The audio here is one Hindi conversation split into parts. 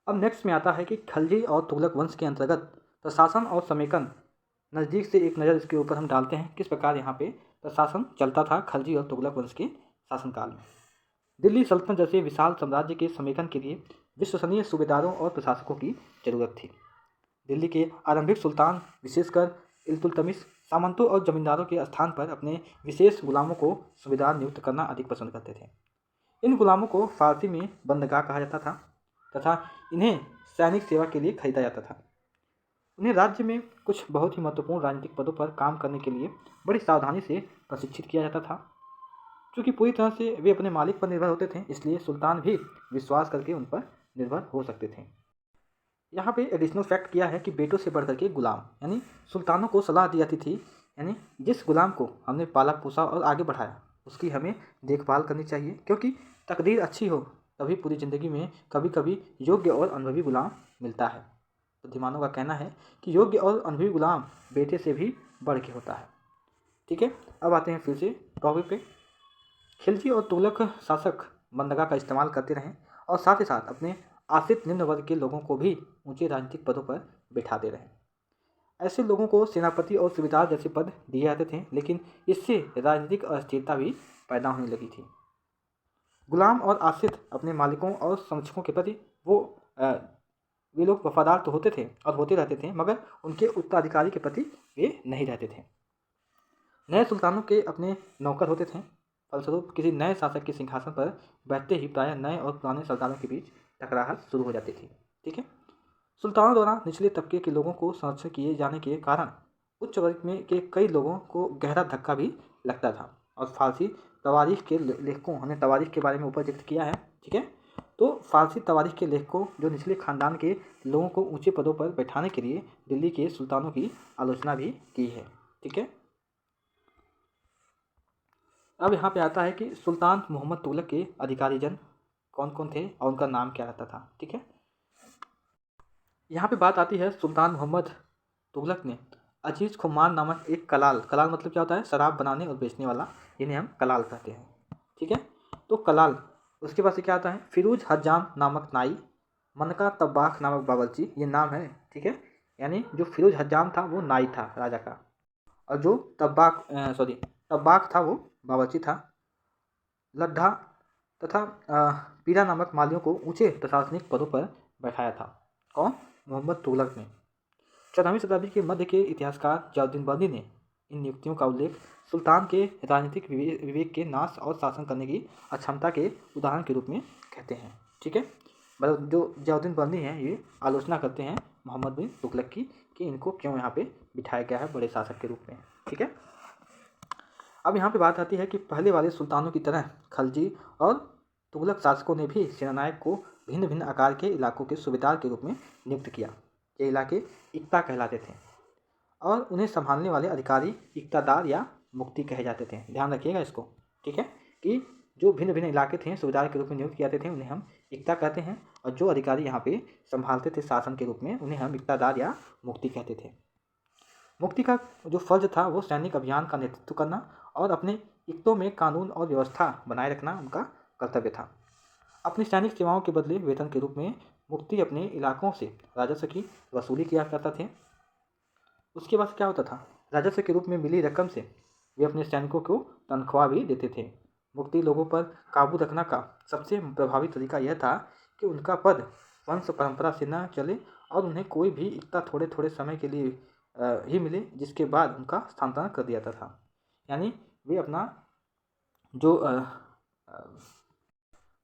अब नेक्स्ट में आता है कि खलजी और तुगलक वंश के अंतर्गत प्रशासन और समेकन। नज़दीक से एक नज़र इसके ऊपर हम डालते हैं किस प्रकार यहाँ पे प्रशासन चलता था खलजी और तुगलक वंश के शासनकाल में। दिल्ली सल्तनत जैसे विशाल साम्राज्य के समेकन के लिए विश्वसनीय सूबेदारों और प्रशासकों की जरूरत थी। दिल्ली के आरंभिक सुल्तान विशेषकर इल्तुतमिश सामंतों और जमींदारों के स्थान पर अपने विशेष गुलामों को सूबेदार नियुक्त करना अधिक पसंद करते थे। इन गुलामों को फारसी में बंदगाह कहा जाता था तथा इन्हें सैनिक सेवा के लिए खरीदा जाता था। उन्हें राज्य में कुछ बहुत ही महत्वपूर्ण राजनीतिक पदों पर काम करने के लिए बड़ी सावधानी से प्रशिक्षित किया जाता था। चूँकि पूरी तरह से वे अपने मालिक पर निर्भर होते थे, इसलिए सुल्तान भी विश्वास करके उन पर निर्भर हो सकते थे। यहाँ पे एडिशनल फैक्ट किया है कि बेटों से बढ़कर के गुलाम, यानी सुल्तानों को सलाह दी जाती थी, यानी जिस गुलाम को हमने पाला पोसा और आगे बढ़ाया उसकी हमें देखभाल करनी चाहिए, क्योंकि तकदीर अच्छी हो तभी पूरी ज़िंदगी में कभी कभी योग्य और अनुभवी गुलाम मिलता है। बुद्धिमानों का कहना है कि योग्य और अनुभवी गुलाम बेटे से भी बढ़ के होता है। ठीक है, अब आते हैं फिर से टॉपिक पे। खिलजी और तुगलक शासक बंदरगाह का इस्तेमाल करते रहें और साथ ही साथ अपने आश्रित निम्न वर्ग के लोगों को भी ऊंचे राजनीतिक पदों पर बिठाते रहे। ऐसे लोगों को सेनापति और सूबेदार जैसे पद दिए जाते थे, लेकिन इससे राजनीतिक अस्थिरता भी पैदा होने लगी थी। गुलाम और आश्रित अपने मालिकों और संरक्षकों के प्रति वे लोग वफादार तो होते थे और होते रहते थे, मगर उनके उत्तराधिकारी के प्रति वे नहीं रहते थे। नए सुल्तानों के अपने नौकर होते थे। फलस्वरूप किसी नए शासक के सिंहासन पर बैठते ही प्रायः नए और पुराने सरदारों के बीच टकराहट शुरू हो जाती थी। ठीक है, सुल्तानों द्वारा निचले तबके के लोगों को संरक्षण किए जाने के कारण उच्च वर्ग में के कई लोगों को गहरा धक्का भी लगता था। और फारसी तवारीख के लेखकों, हमने तवारीख के बारे में ऊपर जिक्र किया है, ठीक है, तो फारसी तवारीख के लेखकों जो निचले खानदान के लोगों को ऊंचे पदों पर बैठाने के लिए दिल्ली के सुल्तानों की आलोचना भी की है। ठीक है, अब यहाँ पे आता है कि सुल्तान मोहम्मद तुगलक के अधिकारीजन कौन कौन थे और उनका नाम क्या रहता था। ठीक है, यहाँ पे बात आती है सुल्तान मोहम्मद तुगलक ने अजीज खुमान नामक एक कलाल, कलाल मतलब क्या होता है, शराब बनाने और बेचने वाला, इन्हें हम कलाल कहते हैं। ठीक है, तो कलाल, उसके बाद से क्या आता है, फिरोज हज्जाम नामक नाई, मनका तब्बाख नामक बावर्ची, ये नाम है। ठीक है, यानी जो फिरोज हज्जाम था वो नाई था राजा का, और जो तब्बाक था वो बावर्ची था। लद्दा तथा पीरा नामक मालियों को ऊंचे प्रशासनिक पदों पर बैठाया था। कौन? मोहम्मद तुगलक ने। 14वीं शताब्दी के मध्य के इतिहासकार जलालुद्दीन बर्नी ने इन नियुक्तियों का उल्लेख सुल्तान के राजनीतिक विवेक के नाश और शासन करने की अक्षमता के उदाहरण के रूप में कहते हैं। ठीक है, मतलब जो जलालुद्दीन बर्नी हैं ये आलोचना करते हैं मोहम्मद बिन तुगलक की कि इनको क्यों यहाँ पे बिठाया गया है बड़े शासक के रूप में। ठीक है, अब यहाँ पे बात आती है कि पहले वाले सुल्तानों की तरह खलजी और तुगलक शासकों ने भी सेनानायक को भिन्न भिन्न आकार के इलाकों के सूबेदार के रूप में नियुक्त किया। ये इलाके इक्ता कहलाते थे और उन्हें संभालने वाले अधिकारी इक्तादार या मुक्ति कहे जाते थे। ध्यान रखिएगा इसको। ठीक है, कि जो भिन्न भिन्न इलाके थे सूबेदार के रूप में नियुक्त किए जाते थे उन्हें हम इक्ता कहते हैं, और जो अधिकारी यहाँ पे संभालते थे शासन के रूप में उन्हें हम इक्तादार या मुक्ति कहते थे। मुक्ति का जो फर्ज था वो सैनिक अभियान का नेतृत्व करना और अपने इक्तों में कानून और व्यवस्था बनाए रखना उनका कर्तव्य था। अपनी सैनिक सेवाओं के बदले वेतन के रूप में मुक्ति अपने इलाकों से राजस्व की वसूली किया करता थे। उसके बाद क्या होता था, राजस्व के रूप में मिली रकम से वे अपने सैनिकों को तनख्वाह भी देते थे। मुक्ति लोगों पर काबू रखना का सबसे प्रभावी तरीका यह था कि उनका पद वंश परंपरा से न चले और उन्हें कोई भी इतना थोड़े थोड़े समय के लिए ही मिले, जिसके बाद उनका स्थानांतरण कर दिया जाता था। यानी वे अपना जो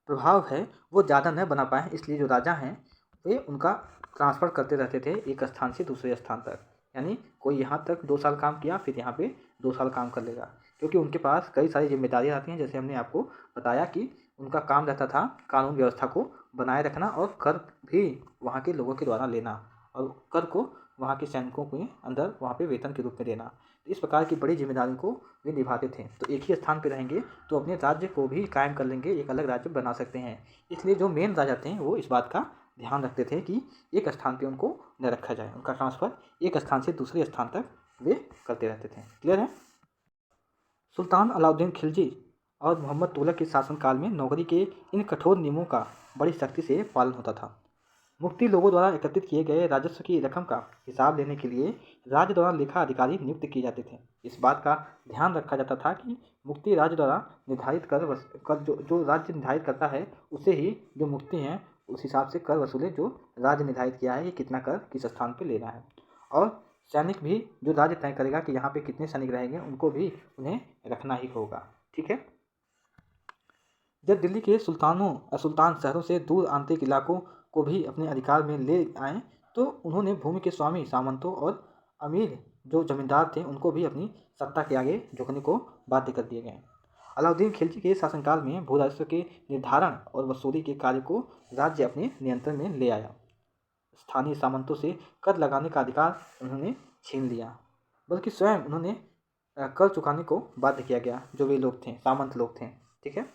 प्रभाव है वो ज़्यादा न बना पाए, इसलिए जो राजा हैं वे उनका ट्रांसफ़र करते रहते थे एक स्थान से दूसरे स्थान तक। यानी कोई यहाँ तक 2 साल काम किया, फिर यहाँ पे 2 साल काम कर लेगा, क्योंकि उनके पास कई सारी जिम्मेदारियाँ आती हैं। जैसे हमने आपको बताया कि उनका काम रहता था कानून व्यवस्था को बनाए रखना और कर भी वहाँ के लोगों के द्वारा लेना, और कर को वहाँ के सैनिकों के अंदर वहाँ पे वेतन के रूप में देना। तो इस प्रकार की बड़ी जिम्मेदारियों को वे निभाते थे। तो एक ही स्थान पे रहेंगे तो अपने राज्य को भी कायम कर लेंगे, एक अलग राज्य बना सकते हैं। इसलिए जो मेन राजा थे वो इस बात का ध्यान रखते थे कि एक स्थान पे उनको न रखा जाए, उनका ट्रांसफ़र एक स्थान से दूसरे स्थान तक वे करते रहते थे। क्लियर है? सुल्तान अलाउद्दीन खिलजी और मोहम्मद तुगलक के शासनकाल में नौकरी के इन कठोर नियमों का बड़ी सख्ती से पालन होता था। मुफ्ती लोगों द्वारा एकत्रित किए गए राजस्व की रकम का हिसाब लेने के लिए राज्य द्वारा लेखा अधिकारी नियुक्त किए जाते थे। इस बात का ध्यान रखा जाता था कि मुफ्ती राज्य द्वारा निर्धारित कर जो राज्य निर्धारित करता है उसे ही जो मुफ्ती हैं उस हिसाब से कर वसूले जो राज्य निर्धारित किया है कि कितना कर किस स्थान पर लेना है। और सैनिक भी जो राज्य तय करेगा कि यहाँ पे कितने सैनिक रहेंगे उनको भी उन्हें रखना ही होगा। ठीक है। जब दिल्ली के सुल्तान शहरों से दूर आंतरिक इलाकों को भी अपने अधिकार में ले आए तो उन्होंने भूमि के स्वामी सामंतों और अमीर जो जमींदार थे उनको भी अपनी सत्ता के आगे झुकने को बाध्य कर दिए गए। अलाउद्दीन खिलजी के शासनकाल में भू राजस्व के निर्धारण और वसूली के कार्य को राज्य अपने नियंत्रण में ले आया। स्थानीय सामंतों से कर लगाने का अधिकार उन्होंने छीन लिया, बल्कि स्वयं उन्होंने कर चुकाने को बाध्य किया गया। जो वे लोग थे सामंत लोग थे, ठीक है,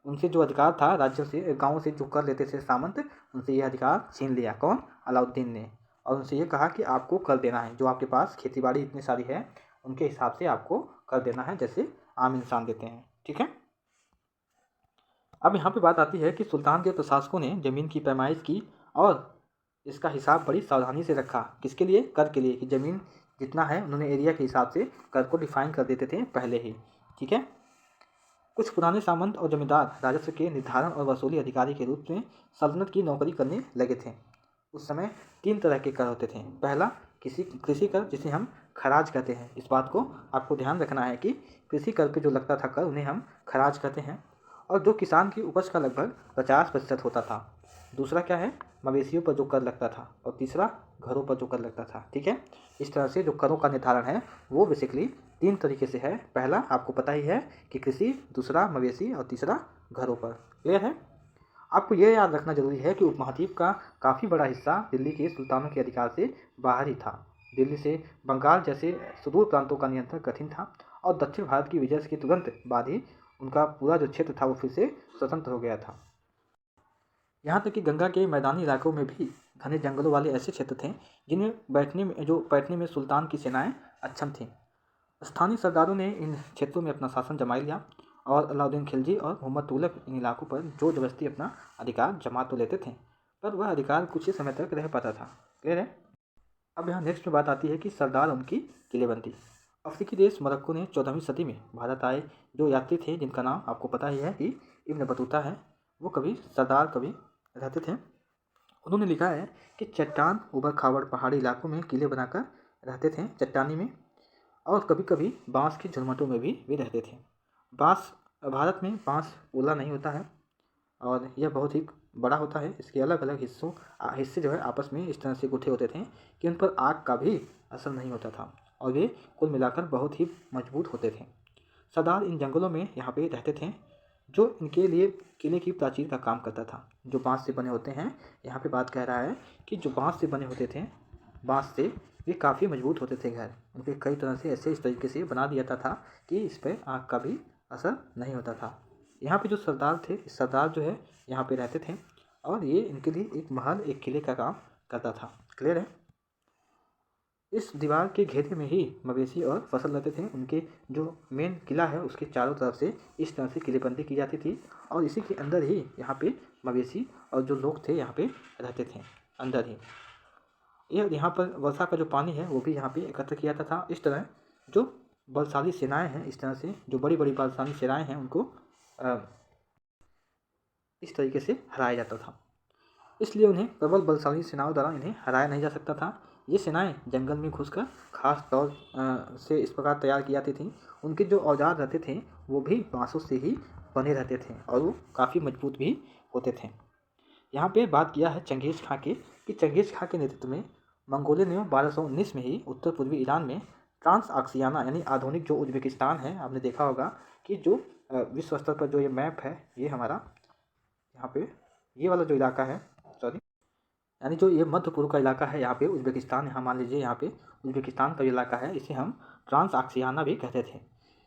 उनसे जो अधिकार था राज्यों से गांवों से जो कर लेते थे सामंत, उनसे यह अधिकार छीन लिया। कौन? अलाउद्दीन ने। और उनसे ये कहा कि आपको कर देना है, जो आपके पास खेती बाड़ी इतनी सारी है उनके हिसाब से आपको कर देना है, जैसे आम इंसान देते हैं। ठीक है। अब यहाँ पे बात आती है कि सुल्तान के प्रशासकों ने ज़मीन की पैमाइश की और इसका हिसाब बड़ी सावधानी से रखा। किसके लिए? कर के लिए, कि ज़मीन जितना है उन्होंने एरिया के हिसाब से कर को डिफाइन कर देते थे पहले ही। ठीक है। कुछ पुराने सामंत और जमींदार राजस्व के निर्धारण और वसूली अधिकारी के रूप में सल्तनत की नौकरी करने लगे थे। उस समय 3 तरह के कर होते थे। पहला कृषि कर, जिसे हम खराज कहते हैं। इस बात को आपको ध्यान रखना है कि कृषि कर पे जो लगता था कर उन्हें हम खराज कहते हैं, और जो किसान की उपज का लगभग 50% होता था। दूसरा क्या है? मवेशियों पर जो कर लगता था, और तीसरा घरों पर जो कर लगता था। ठीक है। इस तरह से जो करों का निर्धारण है वो बेसिकली 3 तरीके से है। पहला आपको पता ही है कि कृषि, दूसरा मवेशी और तीसरा घरों पर। क्लियर है? आपको यह याद रखना जरूरी है कि उपमहाद्वीप का काफ़ी बड़ा हिस्सा दिल्ली के सुल्तानों के अधिकार से बाहर ही था। दिल्ली से बंगाल जैसे सुदूर प्रांतों का नियंत्रण कठिन था, और दक्षिण भारत की विजय के तुरंत बाद ही उनका पूरा जो क्षेत्र था वो फिर से स्वतंत्र हो गया था। यहाँ तक कि गंगा के मैदानी इलाकों में भी घने जंगलों वाले ऐसे क्षेत्र थे जिनमें बैठने में सुल्तान की सेनाएं अक्षम थीं। स्थानीय सरदारों ने इन क्षेत्रों में अपना शासन जमा लिया, और अलाउद्दीन खिलजी और मोहम्मद तुगलक इन इलाकों पर जोर जबरदस्ती अपना अधिकार जमा तो लेते थे, पर वह अधिकार कुछ ही समय तक रह पाता था। क्लियर है? अब यहाँ नेक्स्ट में बात आती है कि सरदार उनकी किलेबंदी। अफ्रीकी देश मोरक्को ने 14वीं सदी में भारत आए जो यात्री थे, जिनका नाम आपको पता ही है कि इब्न बतूता है, वो कभी सरदार कभी रहते थे। उन्होंने लिखा है कि चट्टान उबड़ खाबड़ पहाड़ी इलाकों में किले बनाकर रहते थे, चट्टानी में, और कभी कभी बांस के झुरमुटों में भी वे रहते थे। भारत में बांस ओला नहीं होता है, और यह बहुत ही बड़ा होता है। इसके अलग अलग हिस्से जो है आपस में इस तरह से गुथे होते थे कि उन पर आग का भी असर नहीं होता था, और वे कुल मिलाकर बहुत ही मजबूत होते थे। सरदार इन जंगलों में यहाँ पे रहते थे, जो इनके लिए किले की प्राचीर का काम करता था, जो बांस से बने होते हैं। यहाँ पे बात कह रहा है कि जो बांस से बने होते थे, बांस से वे काफ़ी मजबूत होते थे घर। उनके कई तरह से ऐसे इस तरीके से बना दिया था कि इस पर आग का भी असर नहीं होता था। यहाँ पे जो सरदार थे, सरदार जो है यहाँ पे रहते थे, और ये इनके लिए एक महल, एक किले का काम करता था। क्लियर है? इस दीवार के घेरे में ही मवेशी और फसल रहते थे। उनके जो मेन किला है उसके चारों तरफ से इस तरह से किलेबंदी की जाती थी, और इसी के अंदर ही यहाँ पे मवेशी और जो लोग थे यहाँ पे रहते थे अंदर ही। यहाँ पर वर्षा का जो पानी है वो भी यहाँ पे एकत्र किया जाता था। इस तरह जो बलशाली सेनाएं हैं, इस तरह से जो बड़ी बड़ी बलशाली सेनाएं हैं उनको इस तरीके से हराया जाता था। इसलिए उन्हें प्रबल बलशाली सेनाओं द्वारा इन्हें हराया नहीं जा सकता था। ये सेनाएं जंगल में घुसकर खास तौर से इस प्रकार तैयार की जाती थीं। उनके जो औजार रहते थे वो भी बांसों से ही बने रहते थे, और वो काफ़ी मजबूत भी होते थे। यहाँ पे बात किया है चंगेज़ खां के, कि चंगेज़ खां के नेतृत्व में मंगोलियों ने 1219 में ही उत्तर पूर्वी ईरान में ट्रांस आक्सियाना यानी आधुनिक जो उज्बेकिस्तान है, आपने देखा होगा कि जो विश्व स्तर पर जो ये मैप है, ये हमारा यहाँ पे ये वाला जो इलाका है, सॉरी, यानी जो ये मध्य पूर्व का इलाका है, यहाँ पे उज्बेकिस्तान, यहाँ मान लीजिए यहाँ पे उज्बेकिस्तान का इलाका है, इसे हम ट्रांस आक्सियाना भी कहते थे।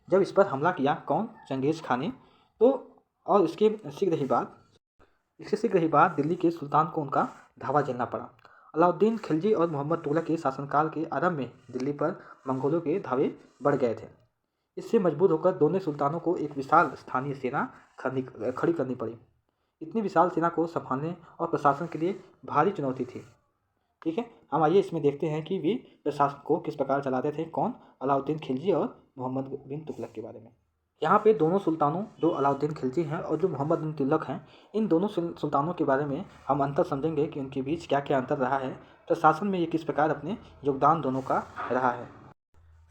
जब इस पर हमला किया कौन? चंगेज़ खां ने, तो और इसके शीघ्र ही बाद दिल्ली के सुल्तान को उनका धावा झेलना पड़ा। अलाउद्दीन खिलजी और मोहम्मद तुगलक के शासनकाल के आरंभ में दिल्ली पर मंगोलों के धावे बढ़ गए थे। इससे मजबूर होकर दोनों सुल्तानों को एक विशाल स्थानीय सेना खड़ी करनी पड़ी। इतनी विशाल सेना को संभालने और प्रशासन के लिए भारी चुनौती थी। ठीक है, हम आइए इसमें देखते हैं कि वे प्रशासन को किस प्रकार चलाते थे, कौन, अलाउद्दीन खिलजी और मोहम्मद बिन तुगलक के बारे में। यहाँ पे दोनों सुल्तानों, जो अलाउद्दीन खिलजी हैं और जो मोहम्मद बिन तुगलक हैं, इन दोनों सुल्तानों के बारे में हम अंतर समझेंगे कि उनके बीच क्या क्या अंतर रहा है, प्रशासन में ये किस प्रकार अपने योगदान दोनों का रहा है।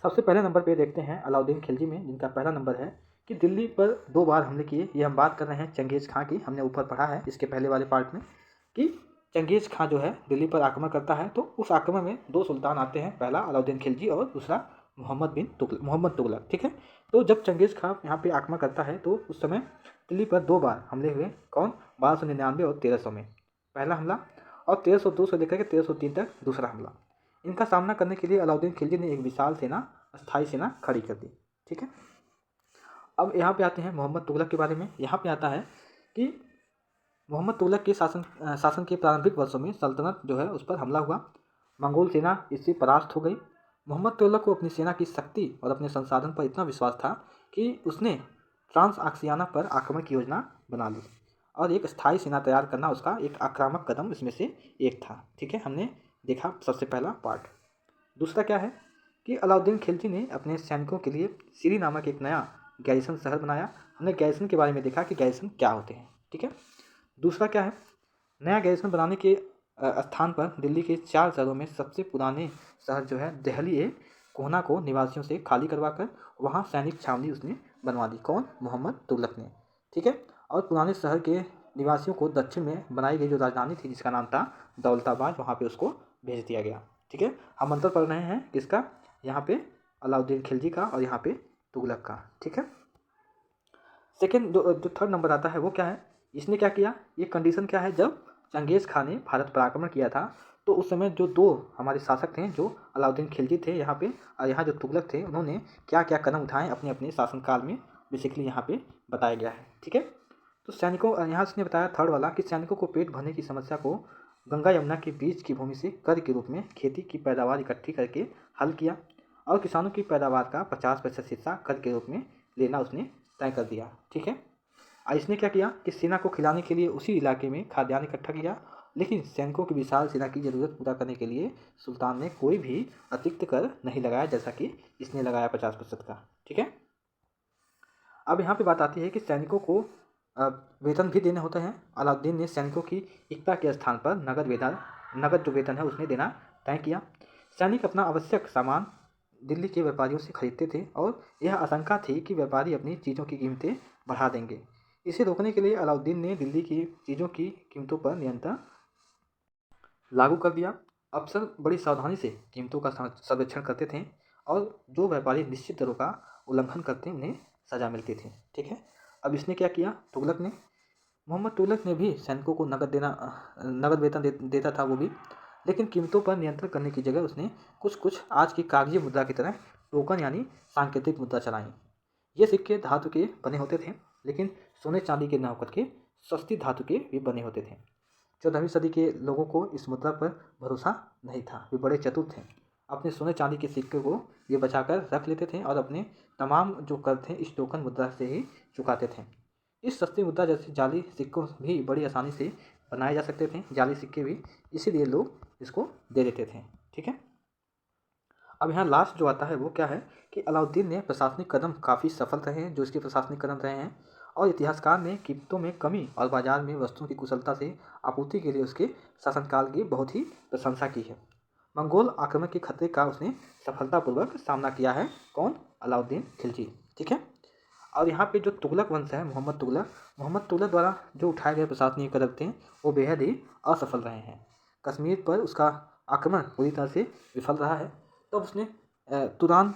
सबसे पहले नंबर पे देखते हैं अलाउद्दीन खिलजी में, जिनका पहला नंबर है कि दिल्ली पर 2 बार हमले किए। ये हम बात कर रहे हैं चंगेज़ खां की। हमने ऊपर पढ़ा है इसके पहले वाले पार्ट में कि चंगेज़ खां जो है दिल्ली पर आक्रमण करता है, तो उस आक्रमण में 2 सुल्तान आते हैं, पहला अलाउद्दीन खिलजी और दूसरा मोहम्मद तुगलक। ठीक है, तो जब चंगेज़ खां यहाँ पे आक्रमण करता है तो उस समय दिल्ली पर 2 बार हमले हुए, कौन, 1299 और 1300 में पहला हमला, और 1302 से लेकर के 1303 तक दूसरा हमला। इनका सामना करने के लिए अलाउद्दीन खिलजी ने एक विशाल सेना, अस्थायी सेना खड़ी कर दी। ठीक है, अब यहाँ पे आते हैं मोहम्मद तुगलक के बारे में। यहाँ पे आता है कि मोहम्मद तुगलक के शासन के प्रारंभिक वर्षों में सल्तनत जो है उस पर हमला हुआ, मंगोल सेना इससे परास्त हो गई। मोहम्मद तुगलक को अपनी सेना की शक्ति और अपने संसाधन पर इतना विश्वास था कि उसने ट्रांस आक्सियाना पर आक्रमण की योजना बना ली, और एक स्थायी सेना तैयार करना उसका एक आक्रामक कदम इसमें से एक था। ठीक है, हमने देखा सबसे पहला पार्ट। दूसरा क्या है कि अलाउद्दीन खिलजी ने अपने सैनिकों के लिए सिरी नामक एक नया गैरिसन शहर बनाया। हमने गैरिसन के बारे में देखा कि गैरिसन क्या होते हैं। ठीक है, दूसरा क्या है, नया गैरिसन बनाने के स्थान पर दिल्ली के 4 शहरों में सबसे पुराने शहर जो है दिल्ली ए कोहना को निवासियों से खाली करवाकर वहाँ सैनिक छावनी उसने बनवा दी, कौन, मोहम्मद तुगलक ने। ठीक है, और पुराने शहर के निवासियों को दक्षिण में बनाई गई जो राजधानी थी जिसका नाम था दौलताबाद, वहाँ पे उसको भेज दिया गया। ठीक है, हम अंतर पढ़ रहे हैं किसका, यहाँ पे अलाउद्दीन खिलजी का और यहाँ पे तुगलक का। ठीक है, सेकेंड जो थर्ड नंबर आता है वो क्या है, इसने क्या किया, ये कंडीशन क्या है, जब चंगेज़ खां ने भारत पर आक्रमण किया था तो उस समय जो 2 हमारे शासक थे, जो अलाउद्दीन खिलजी थे यहाँ पे और यहाँ जो तुगलक थे, उन्होंने क्या क्या कदम उठाए अपने अपने शासनकाल में, बेसिकली यहाँ पे बताया गया है। ठीक है, तो सैनिकों, यहाँ उसने बताया थर्ड वाला कि सैनिकों को पेट भरने की समस्या को गंगा यमुना के बीच की भूमि से कर के रूप में खेती की पैदावार इकट्ठी करके हल किया, और किसानों की पैदावार का 50% हिस्सा कर के रूप में लेना उसने तय कर दिया। ठीक है, और इसने क्या किया कि सेना को खिलाने के लिए उसी इलाके में खाद्यान्न इकट्ठा किया, लेकिन सैनिकों की विशाल सेना की ज़रूरत पूरा करने के लिए सुल्तान ने कोई भी अतिरिक्त कर नहीं लगाया, जैसा कि इसने लगाया 50% का। ठीक है, अब यहाँ पे बात आती है कि सैनिकों को वेतन भी देने होते हैं। अलाउद्दीन ने सैनिकों की एकता के स्थान पर नगद जो वेतन है उसने देना तय किया। सैनिक अपना आवश्यक सामान दिल्ली के व्यापारियों से खरीदते थे और यह आशंका थी कि व्यापारी अपनी चीज़ों की कीमतें बढ़ा देंगे। इसे रोकने के लिए अलाउद्दीन ने दिल्ली की चीज़ों की कीमतों पर नियंत्रण लागू कर दिया। अफसर बड़ी सावधानी से कीमतों का सर्वेक्षण करते थे और जो व्यापारी निश्चित दरों का उल्लंघन करते उन्हें सजा मिलती थी। ठीक है, अब इसने क्या किया, मोहम्मद तुगलक ने भी सैनिकों को नगद वेतन देता था वो भी, लेकिन कीमतों पर नियंत्रण करने की जगह उसने कुछ आज की कागजी मुद्रा की तरह टोकन यानी सांकेतिक मुद्रा चलाई। ये सिक्के धातु के बने होते थे, लेकिन सोने चांदी के न होकर के सस्ती धातु के भी बने होते थे। 14वीं सदी के लोगों को इस मुद्रा पर भरोसा नहीं था, वे बड़े चतुर थे। अपने सोने चांदी के सिक्के को ये बचाकर रख लेते थे और अपने तमाम जो कर थे इस टोकन मुद्रा से ही चुकाते थे। इस सस्ती मुद्रा जैसे जाली सिक्कों भी बड़ी आसानी से बनाए जा सकते थे, जाली सिक्के भी, इसीलिए लोग इसको दे देते थे। ठीक है, अब यहाँ लास्ट जो आता है वो क्या है कि अलाउद्दीन ने प्रशासनिक कदम काफ़ी सफल रहे हैं, जो इसके प्रशासनिक कदम रहे हैं, और इतिहासकार ने कीमतों में कमी और बाजार में वस्तुओं की कुशलता से आपूर्ति के लिए उसके शासनकाल की बहुत ही प्रशंसा की है। मंगोल आक्रमण के खतरे का उसने सफलतापूर्वक सामना किया है, कौन, अलाउद्दीन खिलजी। ठीक है, और यहाँ पे जो तुगलक वंश है, मोहम्मद तुगलक द्वारा जो उठाए गए प्रशासनिक कदम थे वो बेहद ही असफल रहे हैं। कश्मीर पर उसका आक्रमण पूरी तरह से विफल रहा है, तो उसने तुरान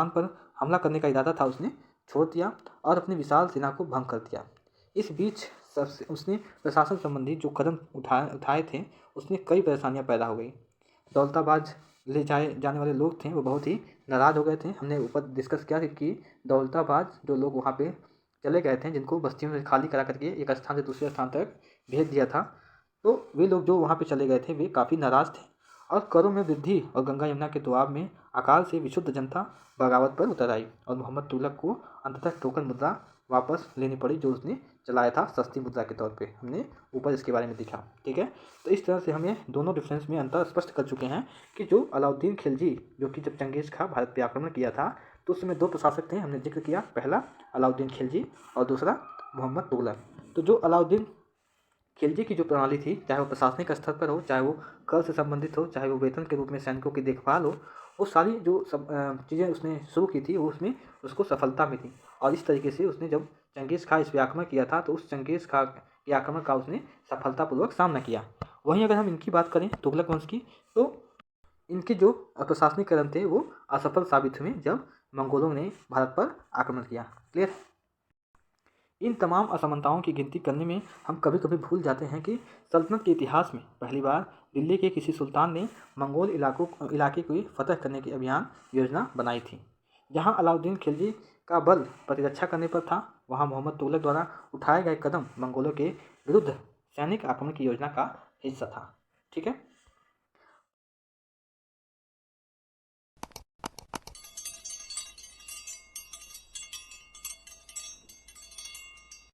पर हमला करने का इरादा था उसने छोड़ दिया और अपनी विशाल सेना को भंग कर दिया। इस बीच उसने प्रशासन संबंधी जो कदम उठाए थे उसमें कई परेशानियां पैदा हो गई। दौलताबाद ले जाने वाले लोग थे वो बहुत ही नाराज़ हो गए थे। हमने ऊपर डिस्कस किया कि दौलताबाद जो लोग वहाँ पे चले गए थे, जिनको बस्तियों में खाली करा करके एक स्थान से दूसरे स्थान तक भेज दिया था, तो वे लोग जो वहाँ पे चले गए थे वे काफ़ी नाराज़ थे और करों में वृद्धि और गंगा यमुना के दोआब में अकाल से विशुद्ध जनता बगावत पर उतर आई और मोहम्मद तुगलक को अंततः टोकन मुद्रा वापस लेनी पड़ी जो उसने चलाया था सस्ती मुद्रा के तौर पे। हमने ऊपर इसके बारे में देखा, ठीक है। तो इस तरह से हमें दोनों डिफरेंस में अंतर स्पष्ट कर चुके हैं कि जो अलाउद्दीन खिलजी, जो कि जब चंगेज़ खां भारत पे आक्रमण किया था तो उस समय दो प्रशासक थे, हमने जिक्र किया, पहला अलाउद्दीन खिलजी और दूसरा मोहम्मद तुगलक। तो जो अलाउद्दीन खिलजी की जो प्रणाली थी, चाहे वो प्रशासनिक स्तर पर हो, चाहे वो कर से संबंधित हो, चाहे वो वेतन के रूप में सैनिकों की देखभाल हो, वो सारी जो सब चीज़ें उसने शुरू की थी वो उसमें उसको सफलता मिली। और इस तरीके से उसने जब चंगेज़ खां इस पर आक्रमण किया था तो उस चंगेज़ खां के आक्रमण का उसने सफलतापूर्वक सामना किया। वहीं अगर हम इनकी बात करें तुगलक वंश की, तो इनके जो प्रशासनिक कदम थे वो असफल साबित हुए जब मंगोलों ने भारत पर आक्रमण किया। क्लियर। इन तमाम असमानताओं की गिनती करने में हम कभी कभी भूल जाते हैं कि सल्तनत के इतिहास में पहली बार दिल्ली के किसी सुल्तान ने मंगोल इलाके को फतह करने की अभियान योजना बनाई थी। जहां अलाउद्दीन खिलजी का बल प्रतिरक्षा करने पर था, वहां मोहम्मद तुगलक द्वारा उठाए गए कदम मंगोलों के विरुद्ध सैनिक आक्रमण की योजना का हिस्सा था। ठीक है।